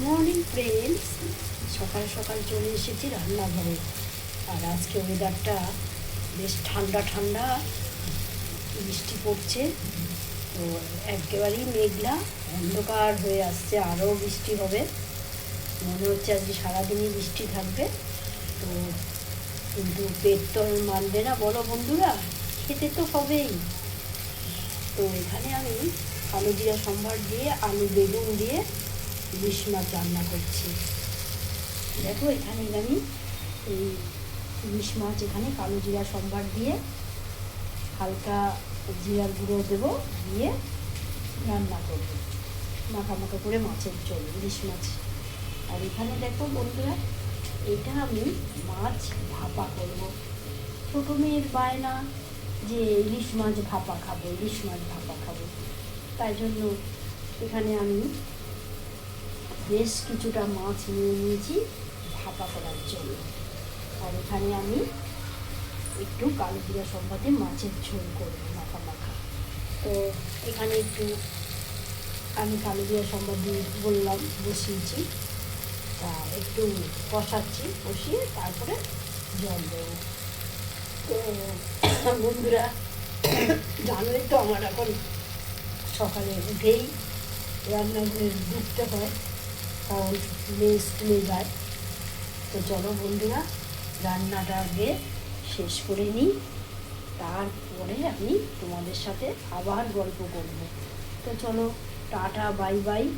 Morning friends, সকাল সকাল চলে এসেছি রান্নাঘরে। আর আজকে ওয়েদারটা বেশ ঠান্ডা ঠান্ডা, বৃষ্টি পড়ছে। তো একেবারেই মেঘলা, অন্ধকার হয়ে আসছে, আরও বৃষ্টি হবে মনে হচ্ছে। আজকে সারাদিনই বৃষ্টি থাকবে। তো কিন্তু পেট তো মানবে না, বলো বন্ধুরা, খেতে তো হবেই। তো এখানে আমি কালো জিরা সম্ভার দিয়ে আলু বেগুন দিয়ে ইলিশ মাছ রান্না করছি। দেখো এখানে আমি এই ইলিশ মাছ এখানে কালো জিরা সম্ভার দিয়ে হালকা জিরার গুঁড়ো দেবো, দিয়ে রান্না করবো মাখা মাখা করে মাছের ঝোল, ইলিশ মাছ। আর এখানে দেখো বন্ধুরা, এটা আমি মাছ ভাপা করব। ছোটো মেয়ের বায়না যে ইলিশ মাছ ভাপা খাবো, ইলিশ মাছ ভাপা খাবো। তাই জন্য এখানে আমি বেশ কিছুটা মাছ নিয়ে নিয়েছি ভাপা করার জন্য। আর এখানে আমি একটু কালো জিরা সম্বাদে মাছের ঝোল করবো মাখা মাখা। তো এখানে একটু আমি কালো জিরা সম্বাদ দিয়ে বললাম বসিয়েছি, তা একটু কষাচ্ছি, কষিয়ে তারপরে জল দেবো। তো বন্ধুরা, জানোই তো আমার এখন সকালে উঠেই রান্নাঘরে ঢুকতে হয়, কারণ মেয়ে স্কুলে যায়। তো চলো বন্ধুরা, রান্নাটা আগে শেষ করে নিই, তারপরে আমি তোমাদের সাথে আবার গল্প করব। তো চলো, টাটা, বাই বাই।